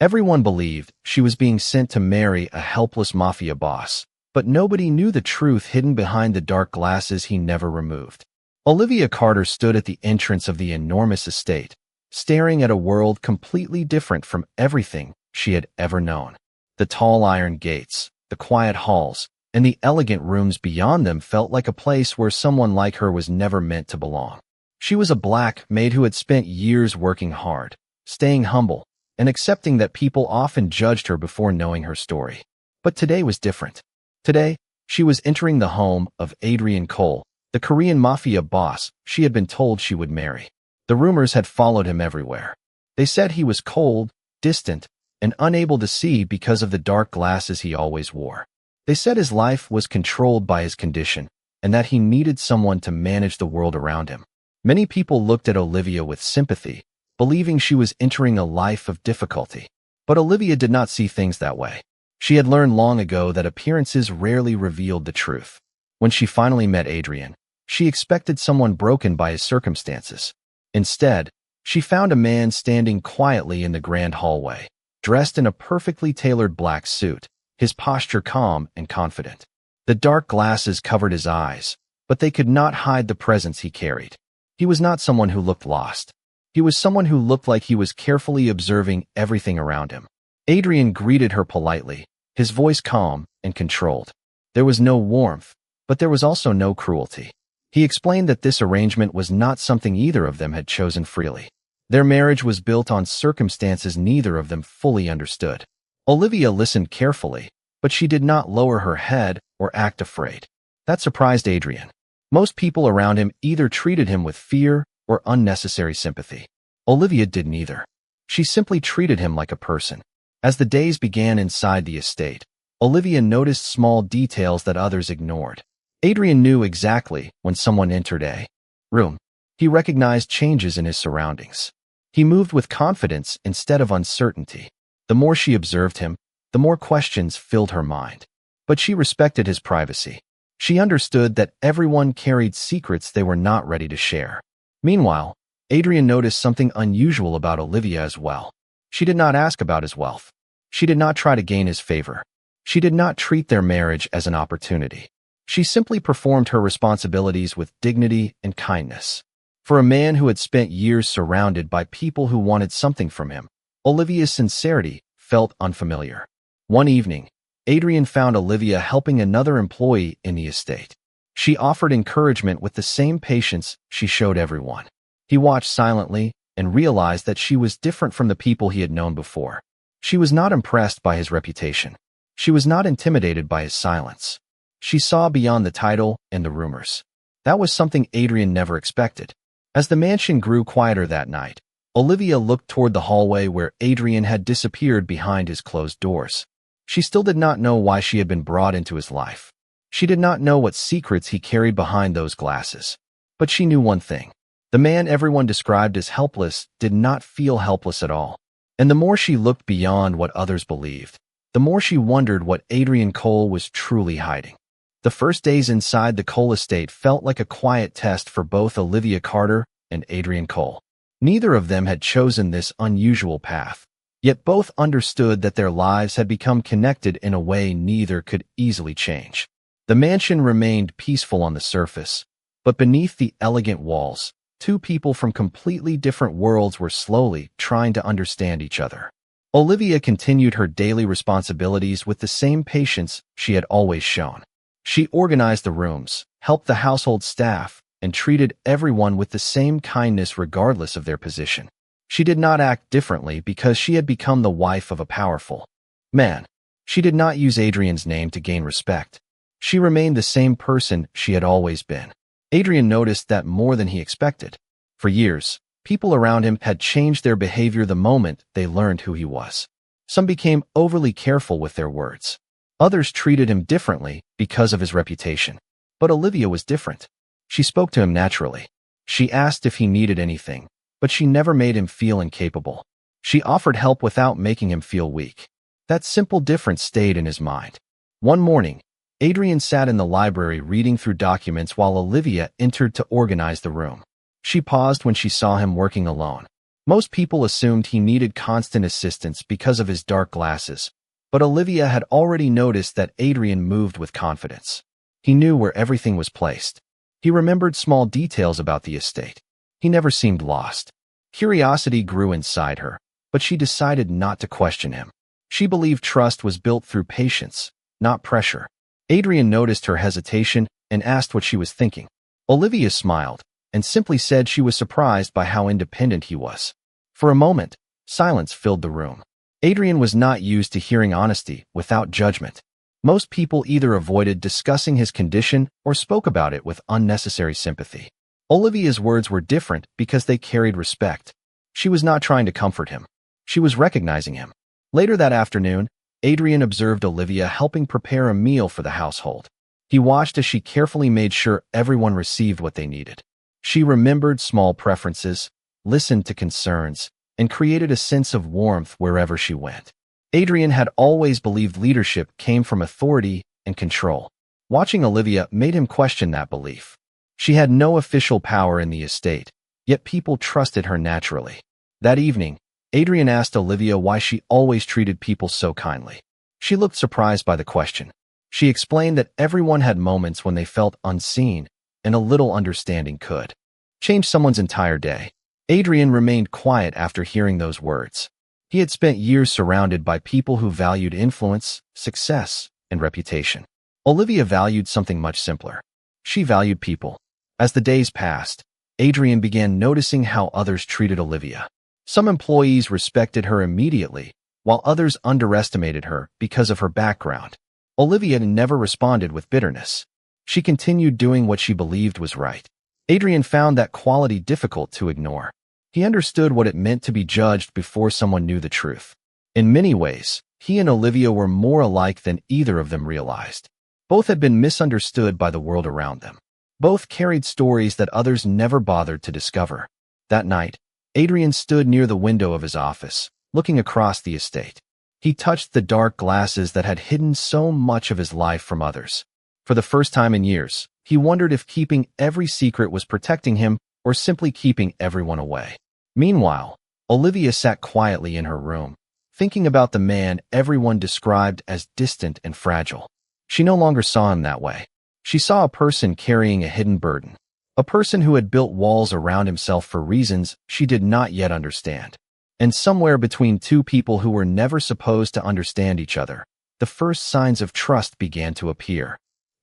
Everyone believed she was being sent to marry a helpless mafia boss, but nobody knew the truth hidden behind the dark glasses he never removed. Olivia Carter stood at the entrance of the enormous estate, staring at a world completely different from everything she had ever known. The tall iron gates, the quiet halls, and the elegant rooms beyond them felt like a place where someone like her was never meant to belong. She was a Black Maid who had spent years working hard, staying humble, and accepting that people often judged her before knowing her story. But today was different. Today, she was entering the home of Adrian Cole, the Korean mafia boss she had been told she would marry. The rumors had followed him everywhere. They said he was cold, distant, and unable to see because of the dark glasses he always wore. They said his life was controlled by his condition, and that he needed someone to manage the world around him. Many people looked at Olivia with sympathy, believing she was entering a life of difficulty. But Olivia did not see things that way. She had learned long ago that appearances rarely revealed the truth. When she finally met Adrian, she expected someone broken by his circumstances. Instead, she found a man standing quietly in the grand hallway, dressed in a perfectly tailored black suit, his posture calm and confident. The dark glasses covered his eyes, but they could not hide the presence he carried. He was not someone who looked lost. He was someone who looked like he was carefully observing everything around him. Adrian greeted her politely, his voice calm and controlled. There was no warmth, but there was also no cruelty. He explained that this arrangement was not something either of them had chosen freely. Their marriage was built on circumstances neither of them fully understood. Olivia listened carefully, but she did not lower her head or act afraid. That surprised Adrian. Most people around him either treated him with fear or unnecessary sympathy. Olivia did neither. She simply treated him like a person. As the days began inside the estate, Olivia noticed small details that others ignored. Adrian knew exactly when someone entered a room. He recognized changes in his surroundings. He moved with confidence instead of uncertainty. The more she observed him, the more questions filled her mind. But she respected his privacy. She understood that everyone carried secrets they were not ready to share. Meanwhile, Adrian noticed something unusual about Olivia as well. She did not ask about his wealth. She did not try to gain his favor. She did not treat their marriage as an opportunity. She simply performed her responsibilities with dignity and kindness. For a man who had spent years surrounded by people who wanted something from him, Olivia's sincerity felt unfamiliar. One evening, Adrian found Olivia helping another employee in the estate. She offered encouragement with the same patience she showed everyone. He watched silently and realized that she was different from the people he had known before. She was not impressed by his reputation. She was not intimidated by his silence. She saw beyond the title and the rumors. That was something Adrian never expected. As the mansion grew quieter that night, Olivia looked toward the hallway where Adrian had disappeared behind his closed doors. She still did not know why she had been brought into his life. She did not know what secrets he carried behind those glasses. But she knew one thing. The man everyone described as helpless did not feel helpless at all. And the more she looked beyond what others believed, the more she wondered what Adrian Cole was truly hiding. The first days inside the Cole estate felt like a quiet test for both Olivia Carter and Adrian Cole. Neither of them had chosen this unusual path, yet both understood that their lives had become connected in a way neither could easily change. The mansion remained peaceful on the surface, but beneath the elegant walls, two people from completely different worlds were slowly trying to understand each other. Olivia continued her daily responsibilities with the same patience she had always shown. She organized the rooms, helped the household staff, and treated everyone with the same kindness regardless of their position. She did not act differently because she had become the wife of a powerful man. She did not use Adrian's name to gain respect. She remained the same person she had always been. Adrian noticed that more than he expected. For years, people around him had changed their behavior the moment they learned who he was. Some became overly careful with their words. Others treated him differently because of his reputation. But Olivia was different. She spoke to him naturally. She asked if he needed anything, but she never made him feel incapable. She offered help without making him feel weak. That simple difference stayed in his mind. One morning, Adrian sat in the library reading through documents while Olivia entered to organize the room. She paused when she saw him working alone. Most people assumed he needed constant assistance because of his dark glasses, but Olivia had already noticed that Adrian moved with confidence. He knew where everything was placed. He remembered small details about the estate. He never seemed lost. Curiosity grew inside her, but she decided not to question him. She believed trust was built through patience, not pressure. Adrian noticed her hesitation and asked what she was thinking. Olivia smiled and simply said she was surprised by how independent he was. For a moment, silence filled the room. Adrian was not used to hearing honesty without judgment. Most people either avoided discussing his condition or spoke about it with unnecessary sympathy. Olivia's words were different because they carried respect. She was not trying to comfort him. She was recognizing him. Later that afternoon, Adrian observed Olivia helping prepare a meal for the household. He watched as she carefully made sure everyone received what they needed. She remembered small preferences, listened to concerns, and created a sense of warmth wherever she went. Adrian had always believed leadership came from authority and control. Watching Olivia made him question that belief. She had no official power in the estate, yet people trusted her naturally. That evening, Adrian asked Olivia why she always treated people so kindly. She looked surprised by the question. She explained that everyone had moments when they felt unseen, and a little understanding could change someone's entire day. Adrian remained quiet after hearing those words. He had spent years surrounded by people who valued influence, success, and reputation. Olivia valued something much simpler. She valued people. As the days passed, Adrian began noticing how others treated Olivia. Some employees respected her immediately, while others underestimated her because of her background. Olivia never responded with bitterness. She continued doing what she believed was right. Adrian found that quality difficult to ignore. He understood what it meant to be judged before someone knew the truth. In many ways, he and Olivia were more alike than either of them realized. Both had been misunderstood by the world around them. Both carried stories that others never bothered to discover. That night, Adrian stood near the window of his office, looking across the estate. He touched the dark glasses that had hidden so much of his life from others. For the first time in years, he wondered if keeping every secret was protecting him or simply keeping everyone away. Meanwhile, Olivia sat quietly in her room, thinking about the man everyone described as distant and fragile. She no longer saw him that way. She saw a person carrying a hidden burden, a person who had built walls around himself for reasons she did not yet understand. And somewhere between two people who were never supposed to understand each other, the first signs of trust began to appear.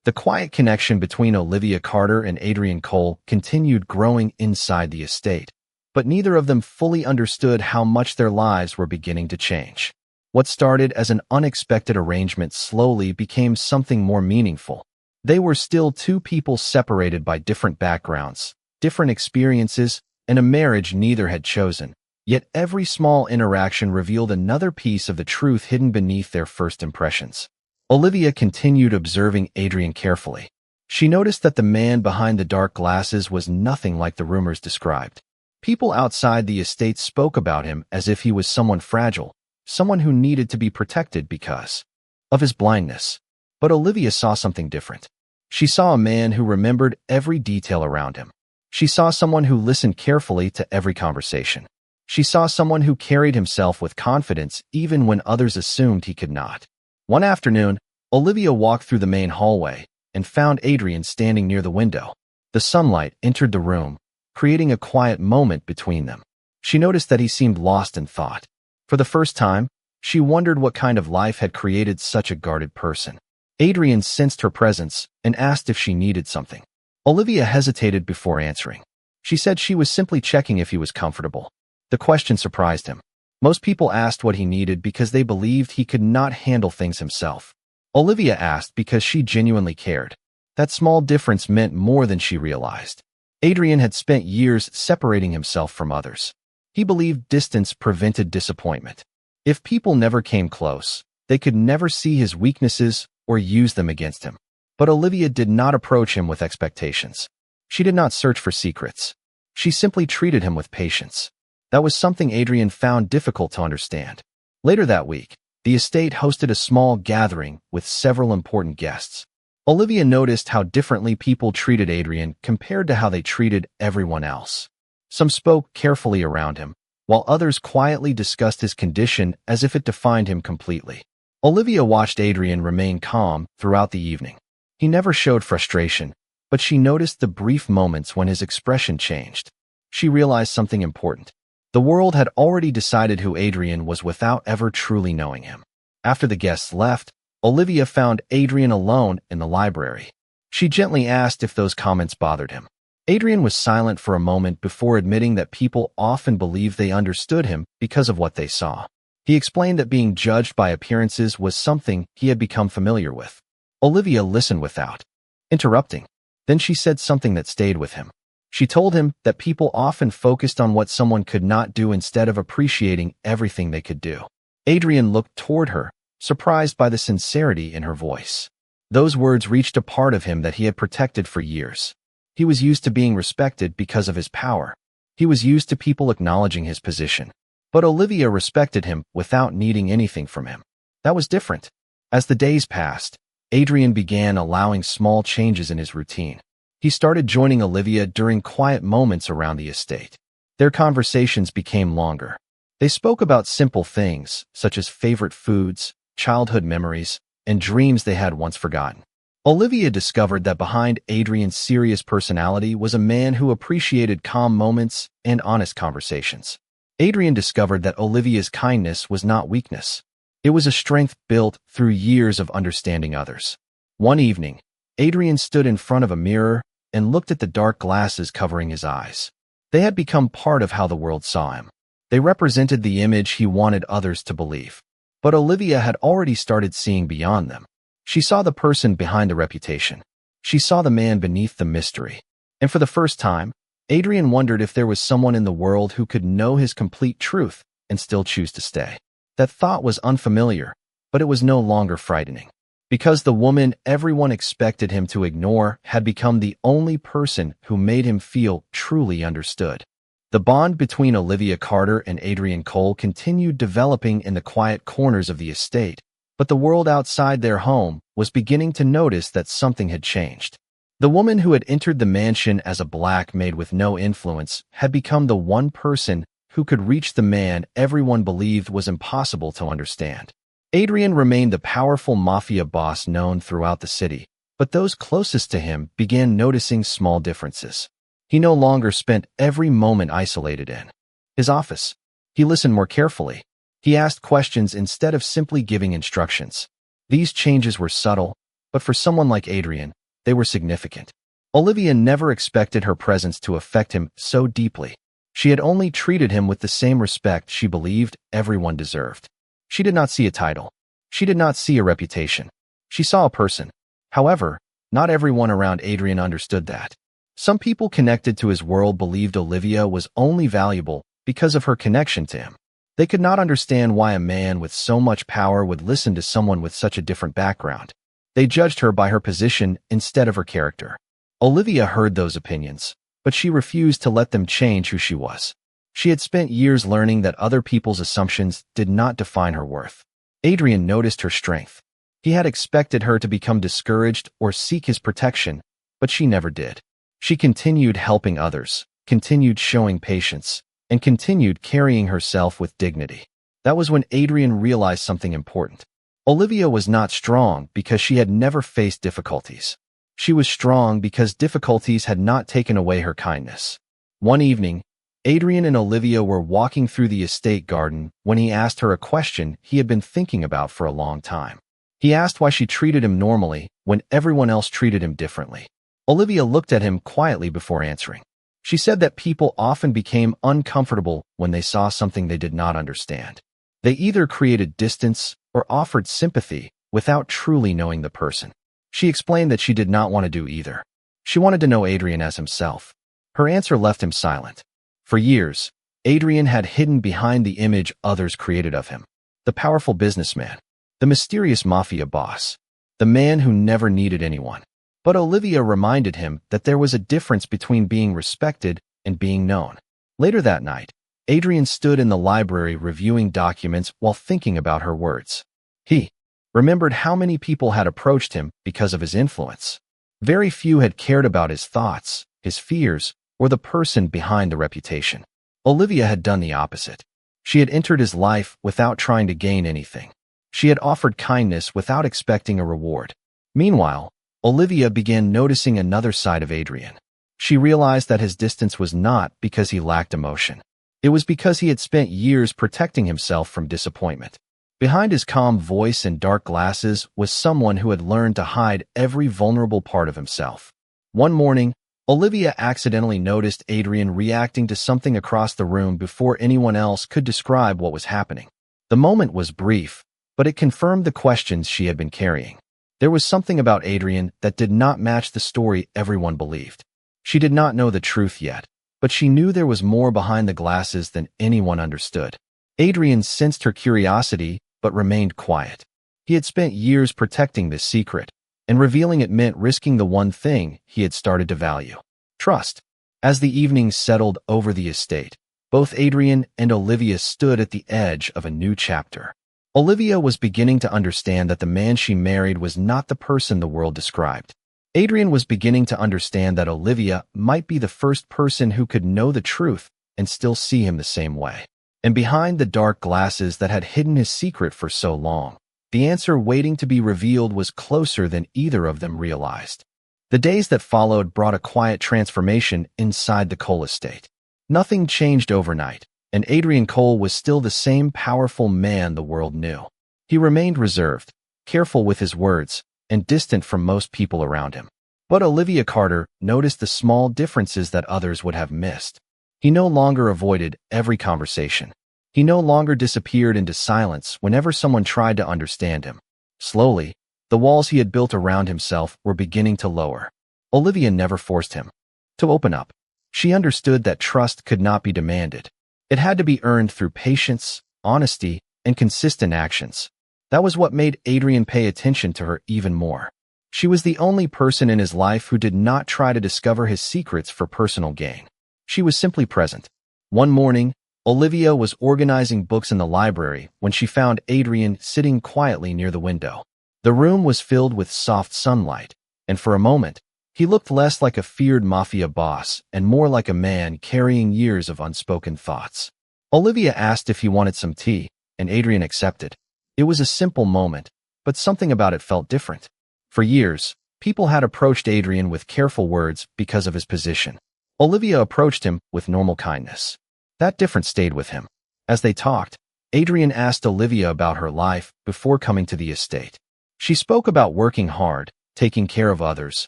The quiet connection between Olivia Carter and Adrian Cole continued growing inside the estate, but neither of them fully understood how much their lives were beginning to change. What started as an unexpected arrangement slowly became something more meaningful. They were still two people separated by different backgrounds, different experiences, and a marriage neither had chosen. Yet every small interaction revealed another piece of the truth hidden beneath their first impressions. Olivia continued observing Adrian carefully. She noticed that the man behind the dark glasses was nothing like the rumors described. People outside the estate spoke about him as if he was someone fragile, someone who needed to be protected because of his blindness. But Olivia saw something different. She saw a man who remembered every detail around him. She saw someone who listened carefully to every conversation. She saw someone who carried himself with confidence even when others assumed he could not. One afternoon, Olivia walked through the main hallway and found Adrian standing near the window. The sunlight entered the room, creating a quiet moment between them. She noticed that he seemed lost in thought. For the first time, she wondered what kind of life had created such a guarded person. Adrian sensed her presence and asked if she needed something. Olivia hesitated before answering. She said she was simply checking if he was comfortable. The question surprised him. Most people asked what he needed because they believed he could not handle things himself. Olivia asked because she genuinely cared. That small difference meant more than she realized. Adrian had spent years separating himself from others. He believed distance prevented disappointment. If people never came close, they could never see his weaknesses or use them against him. But Olivia did not approach him with expectations. She did not search for secrets. She simply treated him with patience. That was something Adrian found difficult to understand. Later that week, the estate hosted a small gathering with several important guests. Olivia noticed how differently people treated Adrian compared to how they treated everyone else. Some spoke carefully around him, while others quietly discussed his condition as if it defined him completely. Olivia watched Adrian remain calm throughout the evening. He never showed frustration, but she noticed the brief moments when his expression changed. She realized something important. The world had already decided who Adrian was without ever truly knowing him. After the guests left, Olivia found Adrian alone in the library. She gently asked if those comments bothered him. Adrian was silent for a moment before admitting that people often believed they understood him because of what they saw. He explained that being judged by appearances was something he had become familiar with. Olivia listened without interrupting. Then she said something that stayed with him. She told him that people often focused on what someone could not do instead of appreciating everything they could do. Adrian looked toward her, surprised by the sincerity in her voice. Those words reached a part of him that he had protected for years. He was used to being respected because of his power. He was used to people acknowledging his position. But Olivia respected him without needing anything from him. That was different. As the days passed, Adrian began allowing small changes in his routine. He started joining Olivia during quiet moments around the estate. Their conversations became longer. They spoke about simple things, such as favorite foods, childhood memories, and dreams they had once forgotten. Olivia discovered that behind Adrian's serious personality was a man who appreciated calm moments and honest conversations. Adrian discovered that Olivia's kindness was not weakness. It was a strength built through years of understanding others. One evening, Adrian stood in front of a mirror and looked at the dark glasses covering his eyes. They had become part of how the world saw him. They represented the image he wanted others to believe. But Olivia had already started seeing beyond them. She saw the person behind the reputation. She saw the man beneath the mystery. And for the first time, Adrian wondered if there was someone in the world who could know his complete truth and still choose to stay. That thought was unfamiliar, but it was no longer frightening. Because the woman everyone expected him to ignore had become the only person who made him feel truly understood. The bond between Olivia Carter and Adrian Cole continued developing in the quiet corners of the estate, but the world outside their home was beginning to notice that something had changed. The woman who had entered the mansion as a black maid with no influence had become the one person who could reach the man everyone believed was impossible to understand. Adrian remained the powerful mafia boss known throughout the city, but those closest to him began noticing small differences. He no longer spent every moment isolated in his office. He listened more carefully. He asked questions instead of simply giving instructions. These changes were subtle, but for someone like Adrian, they were significant. Olivia never expected her presence to affect him so deeply. She had only treated him with the same respect she believed everyone deserved. She did not see a title. She did not see a reputation. She saw a person. However, not everyone around Adrian understood that. Some people connected to his world believed Olivia was only valuable because of her connection to him. They could not understand why a man with so much power would listen to someone with such a different background. They judged her by her position instead of her character. Olivia heard those opinions, but she refused to let them change who she was. She had spent years learning that other people's assumptions did not define her worth. Adrian noticed her strength. He had expected her to become discouraged or seek his protection, but she never did. She continued helping others, continued showing patience, and continued carrying herself with dignity. That was when Adrian realized something important. Olivia was not strong because she had never faced difficulties. She was strong because difficulties had not taken away her kindness. One evening, Adrian and Olivia were walking through the estate garden when he asked her a question he had been thinking about for a long time. He asked why she treated him normally when everyone else treated him differently. Olivia looked at him quietly before answering. She said that people often became uncomfortable when they saw something they did not understand. They either created distance or offered sympathy without truly knowing the person. She explained that she did not want to do either. She wanted to know Adrian as himself. Her answer left him silent. For years, Adrian had hidden behind the image others created of him. The powerful businessman, the mysterious mafia boss, the man who never needed anyone. But Olivia reminded him that there was a difference between being respected and being known. Later that night, Adrian stood in the library reviewing documents while thinking about her words. He remembered how many people had approached him because of his influence. Very few had cared about his thoughts, his fears, or the person behind the reputation. Olivia had done the opposite. She had entered his life without trying to gain anything. She had offered kindness without expecting a reward. Meanwhile, Olivia began noticing another side of Adrian. She realized that his distance was not because he lacked emotion. It was because he had spent years protecting himself from disappointment. Behind his calm voice and dark glasses was someone who had learned to hide every vulnerable part of himself. One morning, Olivia accidentally noticed Adrian reacting to something across the room before anyone else could describe what was happening. The moment was brief, but it confirmed the questions she had been carrying. There was something about Adrian that did not match the story everyone believed. She did not know the truth yet, but she knew there was more behind the glasses than anyone understood. Adrian sensed her curiosity, but remained quiet. He had spent years protecting this secret, and revealing it meant risking the one thing he had started to value: trust. As the evening settled over the estate, both Adrian and Olivia stood at the edge of a new chapter. Olivia was beginning to understand that the man she married was not the person the world described. Adrian was beginning to understand that Olivia might be the first person who could know the truth and still see him the same way. And behind the dark glasses that had hidden his secret for so long, the answer waiting to be revealed was closer than either of them realized. The days that followed brought a quiet transformation inside the Cole estate. Nothing changed overnight, and Adrian Cole was still the same powerful man the world knew. He remained reserved, careful with his words, and distant from most people around him. But Olivia Carter noticed the small differences that others would have missed. He no longer avoided every conversation. He no longer disappeared into silence whenever someone tried to understand him. Slowly, the walls he had built around himself were beginning to lower. Olivia never forced him to open up. She understood that trust could not be demanded. It had to be earned through patience, honesty, and consistent actions. That was what made Adrian pay attention to her even more. She was the only person in his life who did not try to discover his secrets for personal gain. She was simply present. One morning, Olivia was organizing books in the library when she found Adrian sitting quietly near the window. The room was filled with soft sunlight, and for a moment, he looked less like a feared mafia boss and more like a man carrying years of unspoken thoughts. Olivia asked if he wanted some tea, and Adrian accepted. It was a simple moment, but something about it felt different. For years, people had approached Adrian with careful words because of his position. Olivia approached him with normal kindness. That difference stayed with him. As they talked, Adrian asked Olivia about her life before coming to the estate. She spoke about working hard, taking care of others,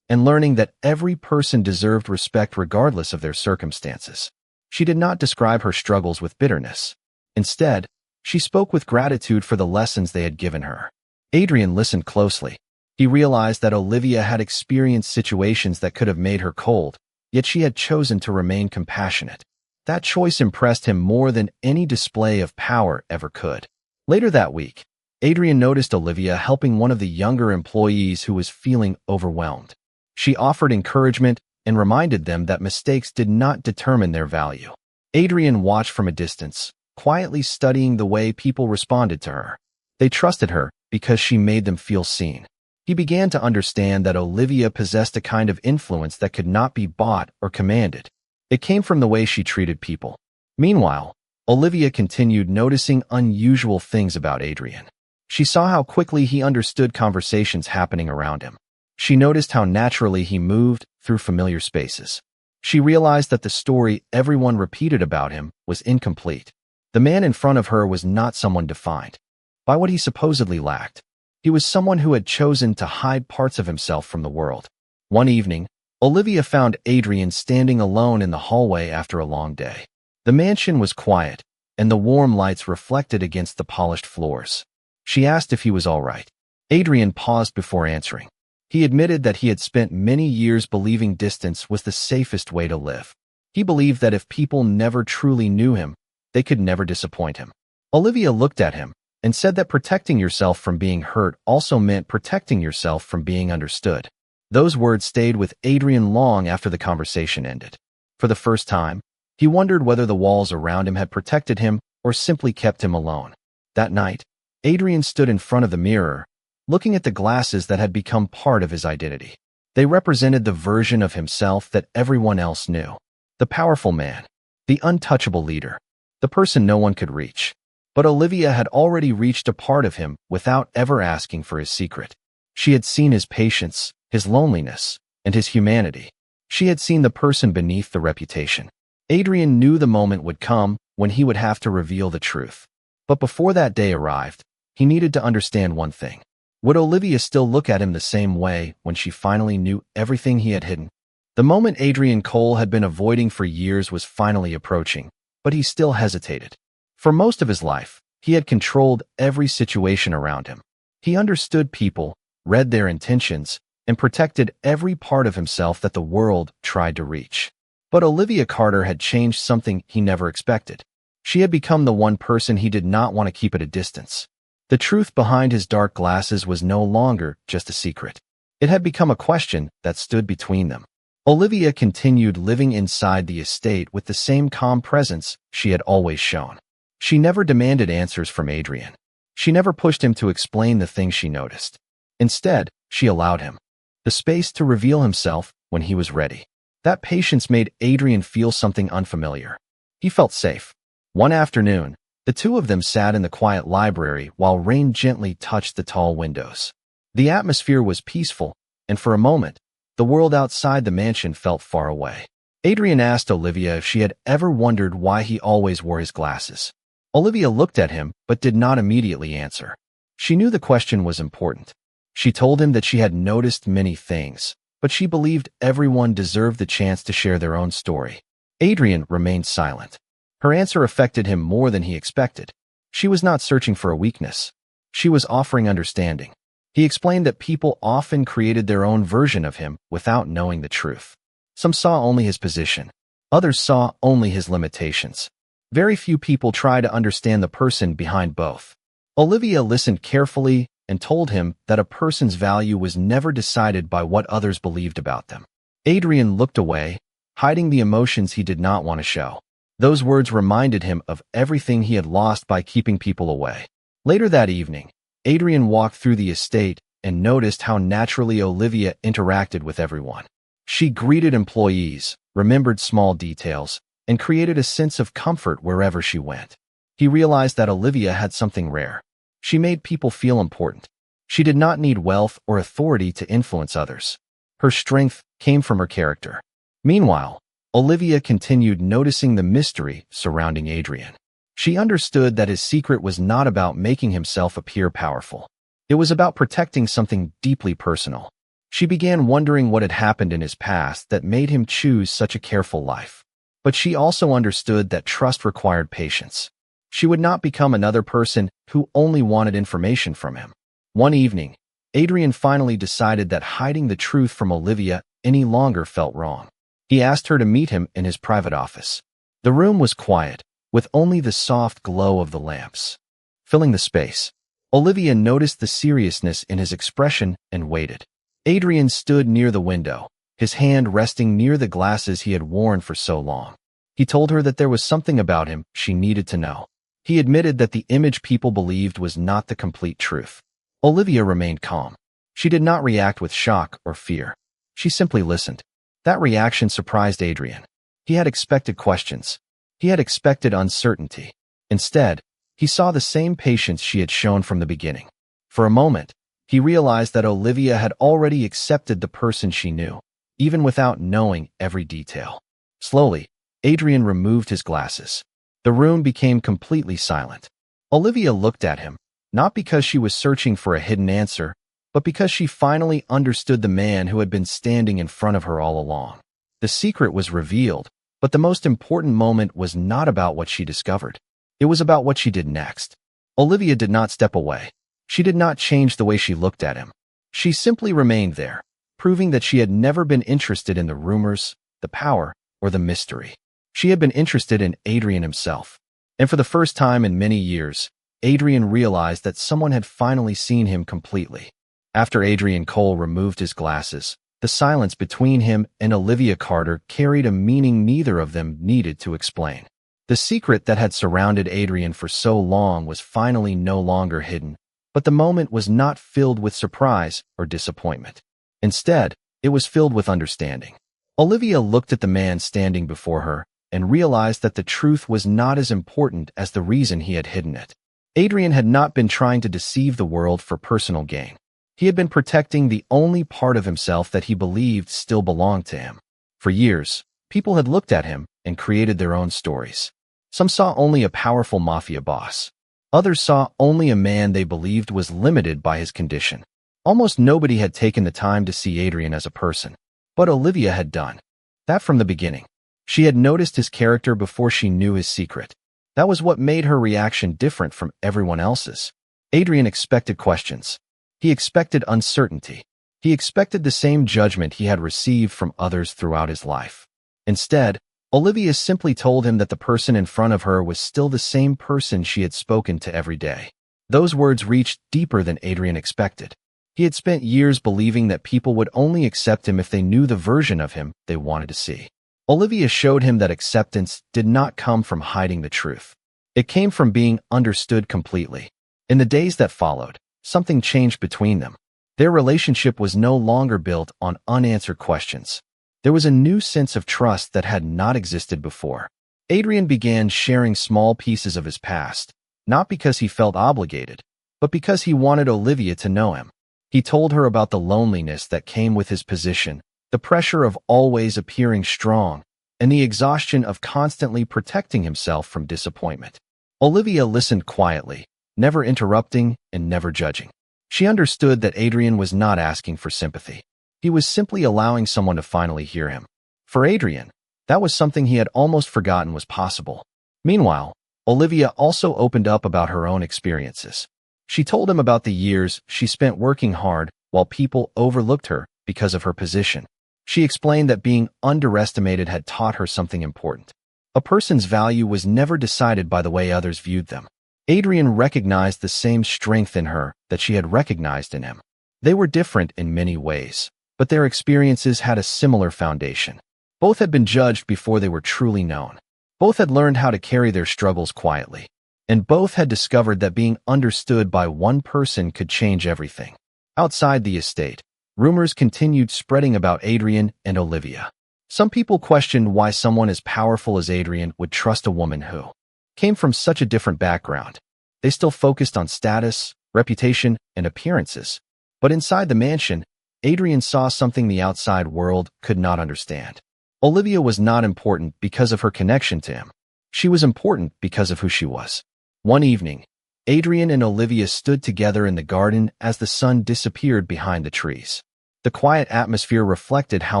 and learning that every person deserved respect regardless of their circumstances. She did not describe her struggles with bitterness. Instead, she spoke with gratitude for the lessons they had given her. Adrian listened closely. He realized that Olivia had experienced situations that could have made her cold, yet she had chosen to remain compassionate. That choice impressed him more than any display of power ever could. Later that week, Adrian noticed Olivia helping one of the younger employees who was feeling overwhelmed. She offered encouragement and reminded them that mistakes did not determine their value. Adrian watched from a distance, quietly studying the way people responded to her. They trusted her because she made them feel seen. He began to understand that Olivia possessed a kind of influence that could not be bought or commanded. It came from the way she treated people. Meanwhile, Olivia continued noticing unusual things about Adrian. She saw how quickly he understood conversations happening around him. She noticed how naturally he moved through familiar spaces. She realized that the story everyone repeated about him was incomplete. The man in front of her was not someone defined by what he supposedly lacked. He was someone who had chosen to hide parts of himself from the world. One evening, Olivia found Adrian standing alone in the hallway after a long day. The mansion was quiet, and the warm lights reflected against the polished floors. She asked if he was all right. Adrian paused before answering. He admitted that he had spent many years believing distance was the safest way to live. He believed that if people never truly knew him, they could never disappoint him. Olivia looked at him and said that protecting yourself from being hurt also meant protecting yourself from being understood. Those words stayed with Adrian long after the conversation ended. For the first time, he wondered whether the walls around him had protected him or simply kept him alone. That night, Adrian stood in front of the mirror, looking at the glasses that had become part of his identity. They represented the version of himself that everyone else knew. The powerful man, The untouchable leader. The person no one could reach. But Olivia had already reached a part of him without ever asking for his secret. She had seen his patience, his loneliness, and his humanity. She had seen the person beneath the reputation. Adrian knew the moment would come when he would have to reveal the truth. But before that day arrived, he needed to understand one thing. Would Olivia still look at him the same way when she finally knew everything he had hidden? The moment Adrian Cole had been avoiding for years was finally approaching, but he still hesitated. For most of his life, he had controlled every situation around him. He understood people, read their intentions, and protected every part of himself that the world tried to reach. But Olivia Carter had changed something he never expected. She had become the one person he did not want to keep at a distance. The truth behind his dark glasses was no longer just a secret. It had become a question that stood between them. Olivia continued living inside the estate with the same calm presence she had always shown. She never demanded answers from Adrian. She never pushed him to explain the things she noticed. Instead, she allowed him the space to reveal himself when he was ready. That patience made Adrian feel something unfamiliar. He felt safe. One afternoon, the two of them sat in the quiet library while rain gently touched the tall windows. The atmosphere was peaceful, and for a moment, the world outside the mansion felt far away. Adrian asked Olivia if she had ever wondered why he always wore his glasses. Olivia looked at him but did not immediately answer. She knew the question was important. She told him that she had noticed many things, but she believed everyone deserved the chance to share their own story. Adrian remained silent. Her answer affected him more than he expected. She was not searching for a weakness. She was offering understanding. He explained that people often created their own version of him without knowing the truth. Some saw only his position. Others saw only his limitations. Very few people try to understand the person behind both. Olivia listened carefully and told him that a person's value was never decided by what others believed about them. Adrian looked away, hiding the emotions he did not want to show. Those words reminded him of everything he had lost by keeping people away. Later that evening, Adrian walked through the estate and noticed how naturally Olivia interacted with everyone. She greeted employees, remembered small details, and created a sense of comfort wherever she went. He realized that Olivia had something rare. She made people feel important. She did not need wealth or authority to influence others. Her strength came from her character. Meanwhile, Olivia continued noticing the mystery surrounding Adrian. She understood that his secret was not about making himself appear powerful. It was about protecting something deeply personal. She began wondering what had happened in his past that made him choose such a careful life. But she also understood that trust required patience. She would not become another person who only wanted information from him. One evening, Adrian finally decided that hiding the truth from Olivia any longer felt wrong. He asked her to meet him in his private office. The room was quiet, with only the soft glow of the lamps filling the space. Olivia noticed the seriousness in his expression and waited. Adrian stood near the window, his hand resting near the glasses he had worn for so long. He told her that there was something about him she needed to know. He admitted that the image people believed was not the complete truth. Olivia remained calm. She did not react with shock or fear. She simply listened. That reaction surprised Adrian. He had expected questions. He had expected uncertainty. Instead, he saw the same patience she had shown from the beginning. For a moment, he realized that Olivia had already accepted the person she knew, even without knowing every detail. Slowly, Adrian removed his glasses. The room became completely silent. Olivia looked at him, not because she was searching for a hidden answer, but because she finally understood the man who had been standing in front of her all along. The secret was revealed, but the most important moment was not about what she discovered. It was about what she did next. Olivia did not step away. She did not change the way she looked at him. She simply remained there, proving that she had never been interested in the rumors, the power, or the mystery. She had been interested in Adrian himself. And for the first time in many years, Adrian realized that someone had finally seen him completely. After Adrian Cole removed his glasses, the silence between him and Olivia Carter carried a meaning neither of them needed to explain. The secret that had surrounded Adrian for so long was finally no longer hidden, but the moment was not filled with surprise or disappointment. Instead, it was filled with understanding. Olivia looked at the man standing before her, and realized that the truth was not as important as the reason he had hidden it. Adrian had not been trying to deceive the world for personal gain. He had been protecting the only part of himself that he believed still belonged to him. For years, people had looked at him and created their own stories. Some saw only a powerful mafia boss. Others saw only a man they believed was limited by his condition. Almost nobody had taken the time to see Adrian as a person. But Olivia had done that from the beginning. She had noticed his character before she knew his secret. That was what made her reaction different from everyone else's. Adrian expected questions. He expected uncertainty. He expected the same judgment he had received from others throughout his life. Instead, Olivia simply told him that the person in front of her was still the same person she had spoken to every day. Those words reached deeper than Adrian expected. He had spent years believing that people would only accept him if they knew the version of him they wanted to see. Olivia showed him that acceptance did not come from hiding the truth. It came from being understood completely. In the days that followed, something changed between them. Their relationship was no longer built on unanswered questions. There was a new sense of trust that had not existed before. Adrian began sharing small pieces of his past, not because he felt obligated, but because he wanted Olivia to know him. He told her about the loneliness that came with his position, the pressure of always appearing strong, and the exhaustion of constantly protecting himself from disappointment. Olivia listened quietly, never interrupting and never judging. She understood that Adrian was not asking for sympathy. He was simply allowing someone to finally hear him. For Adrian, that was something he had almost forgotten was possible. Meanwhile, Olivia also opened up about her own experiences. She told him about the years she spent working hard while people overlooked her because of her position. She explained that being underestimated had taught her something important. A person's value was never decided by the way others viewed them. Adrian recognized the same strength in her that she had recognized in him. They were different in many ways, but their experiences had a similar foundation. Both had been judged before they were truly known. Both had learned how to carry their struggles quietly. And both had discovered that being understood by one person could change everything. Outside the estate, rumors continued spreading about Adrian and Olivia. Some people questioned why someone as powerful as Adrian would trust a woman who came from such a different background. They still focused on status, reputation, and appearances. But inside the mansion, Adrian saw something the outside world could not understand. Olivia was not important because of her connection to him. She was important because of who she was. One evening, Adrian and Olivia stood together in the garden as the sun disappeared behind the trees. The quiet atmosphere reflected how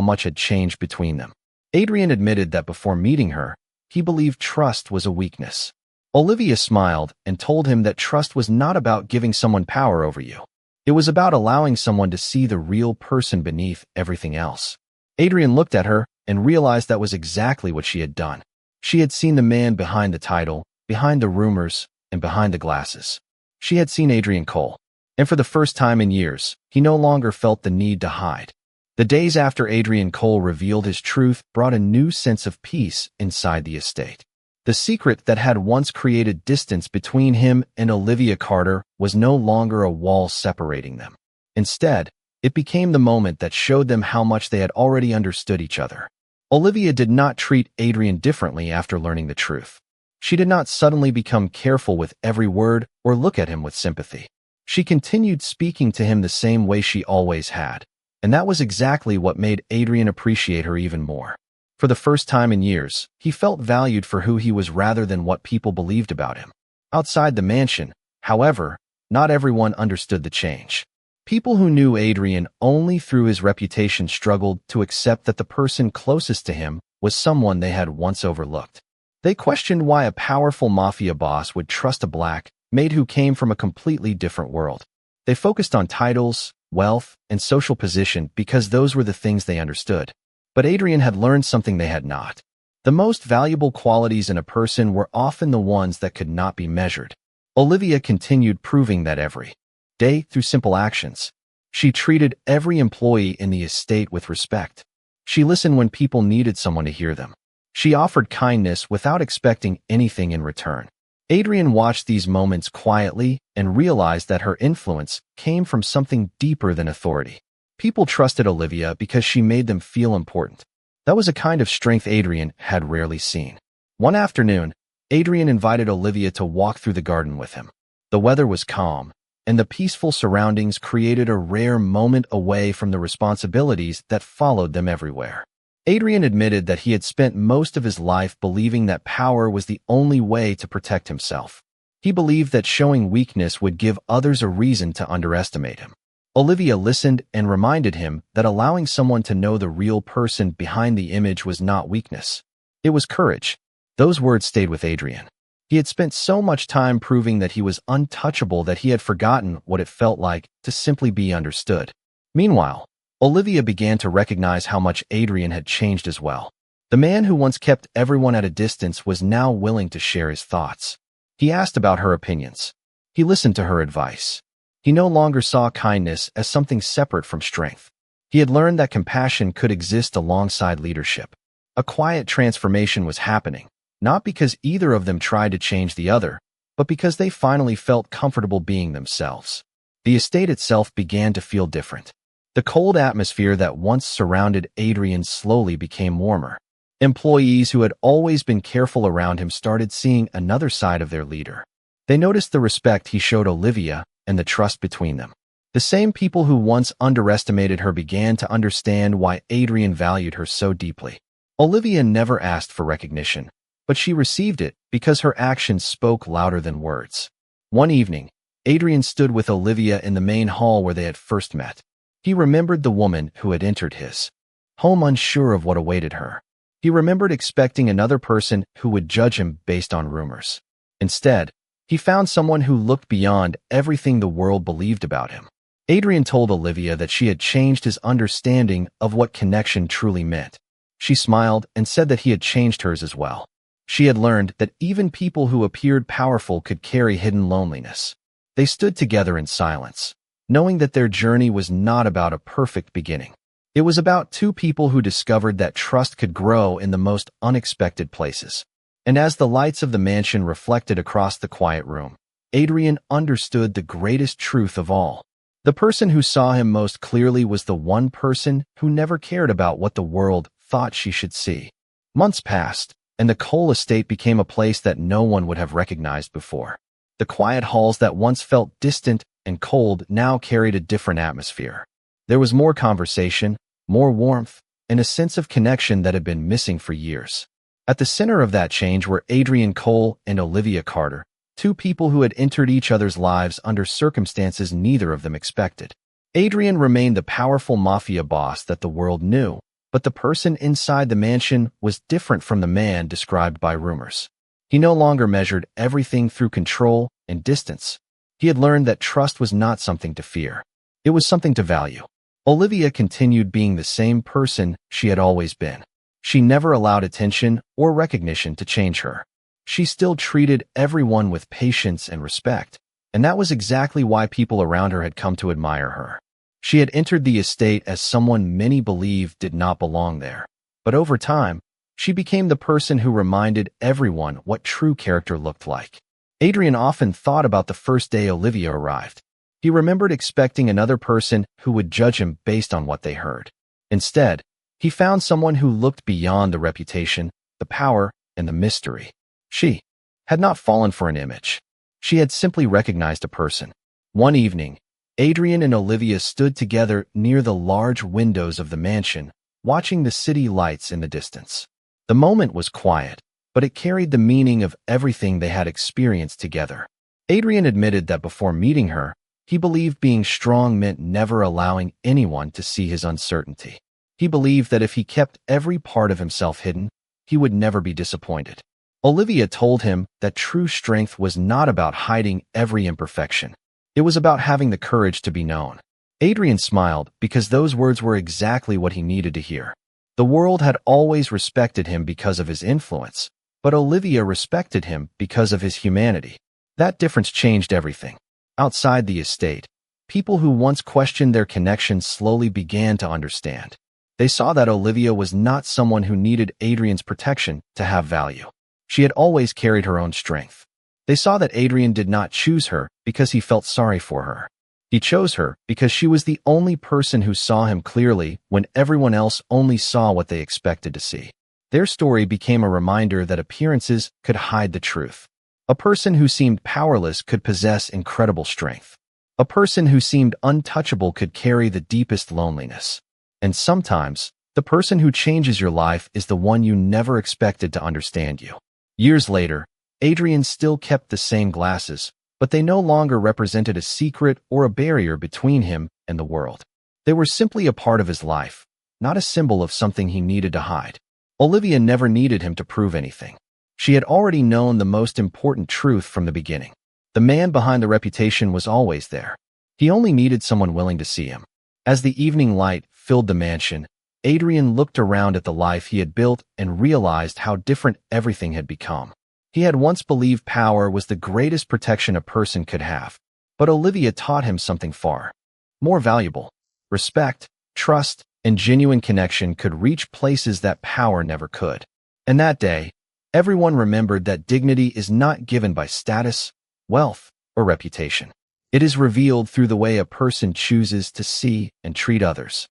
much had changed between them. Adrian admitted that before meeting her, he believed trust was a weakness. Olivia smiled and told him that trust was not about giving someone power over you. It was about allowing someone to see the real person beneath everything else. Adrian looked at her and realized that was exactly what she had done. She had seen the man behind the title, behind the rumors, and behind the glasses. She had seen Adrian Cole, and for the first time in years, he no longer felt the need to hide. The days after Adrian Cole revealed his truth brought a new sense of peace inside the estate. The secret that had once created distance between him and Olivia Carter was no longer a wall separating them. Instead, it became the moment that showed them how much they had already understood each other. Olivia did not treat Adrian differently after learning the truth. She did not suddenly become careful with every word or look at him with sympathy. She continued speaking to him the same way she always had, and that was exactly what made Adrian appreciate her even more. For the first time in years, he felt valued for who he was rather than what people believed about him. Outside the mansion, however, not everyone understood the change. People who knew Adrian only through his reputation struggled to accept that the person closest to him was someone they had once overlooked. They questioned why a powerful mafia boss would trust a Black Maid who came from a completely different world. They focused on titles, wealth, and social position because those were the things they understood. But Adrian had learned something they had not. The most valuable qualities in a person were often the ones that could not be measured. Olivia continued proving that every day through simple actions. She treated every employee in the estate with respect. She listened when people needed someone to hear them. She offered kindness without expecting anything in return. Adrian watched these moments quietly and realized that her influence came from something deeper than authority. People trusted Olivia because she made them feel important. That was a kind of strength Adrian had rarely seen. One afternoon, Adrian invited Olivia to walk through the garden with him. The weather was calm, and the peaceful surroundings created a rare moment away from the responsibilities that followed them everywhere. Adrian admitted that he had spent most of his life believing that power was the only way to protect himself. He believed that showing weakness would give others a reason to underestimate him. Olivia listened and reminded him that allowing someone to know the real person behind the image was not weakness. It was courage. Those words stayed with Adrian. He had spent so much time proving that he was untouchable that he had forgotten what it felt like to simply be understood. Meanwhile, Olivia began to recognize how much Adrian had changed as well. The man who once kept everyone at a distance was now willing to share his thoughts. He asked about her opinions. He listened to her advice. He no longer saw kindness as something separate from strength. He had learned that compassion could exist alongside leadership. A quiet transformation was happening, not because either of them tried to change the other, but because they finally felt comfortable being themselves. The estate itself began to feel different. The cold atmosphere that once surrounded Adrian slowly became warmer. Employees who had always been careful around him started seeing another side of their leader. They noticed the respect he showed Olivia and the trust between them. The same people who once underestimated her began to understand why Adrian valued her so deeply. Olivia never asked for recognition, but she received it because her actions spoke louder than words. One evening, Adrian stood with Olivia in the main hall where they had first met. He remembered the woman who had entered his home unsure of what awaited her. He remembered expecting another person who would judge him based on rumors. Instead, he found someone who looked beyond everything the world believed about him. Adrian told Olivia that she had changed his understanding of what connection truly meant. She smiled and said that he had changed hers as well. She had learned that even people who appeared powerful could carry hidden loneliness. They stood together in silence, knowing that their journey was not about a perfect beginning. It was about two people who discovered that trust could grow in the most unexpected places. And as the lights of the mansion reflected across the quiet room, Adrian understood the greatest truth of all. The person who saw him most clearly was the one person who never cared about what the world thought she should see. Months passed, and the Cole estate became a place that no one would have recognized before. The quiet halls that once felt distant and cold now carried a different atmosphere. There was more conversation, more warmth, and a sense of connection that had been missing for years. At the center of that change were Adrian Cole and Olivia Carter, two people who had entered each other's lives under circumstances neither of them expected. Adrian remained the powerful mafia boss that the world knew, but the person inside the mansion was different from the man described by rumors. He no longer measured everything through control and distance. He had learned that trust was not something to fear. It was something to value. Olivia continued being the same person she had always been. She never allowed attention or recognition to change her. She still treated everyone with patience and respect, and that was exactly why people around her had come to admire her. She had entered the estate as someone many believed did not belong there, but over time, she became the person who reminded everyone what true character looked like. Adrian often thought about the first day Olivia arrived. He remembered expecting another person who would judge him based on what they heard. Instead, he found someone who looked beyond the reputation, the power, and the mystery. She had not fallen for an image. She had simply recognized a person. One evening, Adrian and Olivia stood together near the large windows of the mansion, watching the city lights in the distance. The moment was quiet, but it carried the meaning of everything they had experienced together. Adrian admitted that before meeting her, he believed being strong meant never allowing anyone to see his uncertainty. He believed that if he kept every part of himself hidden, he would never be disappointed. Olivia told him that true strength was not about hiding every imperfection. It was about having the courage to be known. Adrian smiled because those words were exactly what he needed to hear. The world had always respected him because of his influence, but Olivia respected him because of his humanity. That difference changed everything. Outside the estate, people who once questioned their connection slowly began to understand. They saw that Olivia was not someone who needed Adrian's protection to have value. She had always carried her own strength. They saw that Adrian did not choose her because he felt sorry for her. He chose her because she was the only person who saw him clearly when everyone else only saw what they expected to see. Their story became a reminder that appearances could hide the truth. A person who seemed powerless could possess incredible strength. A person who seemed untouchable could carry the deepest loneliness. And sometimes, the person who changes your life is the one you never expected to understand you. Years later, Adrian still kept the same glasses, but they no longer represented a secret or a barrier between him and the world. They were simply a part of his life, not a symbol of something he needed to hide. Olivia never needed him to prove anything. She had already known the most important truth from the beginning. The man behind the reputation was always there. He only needed someone willing to see him. As the evening light filled the mansion, Adrian looked around at the life he had built and realized how different everything had become. He had once believed power was the greatest protection a person could have, but Olivia taught him something far more valuable. Respect, trust, and genuine connection could reach places that power never could. And that day, everyone remembered that dignity is not given by status, wealth, or reputation. It is revealed through the way a person chooses to see and treat others.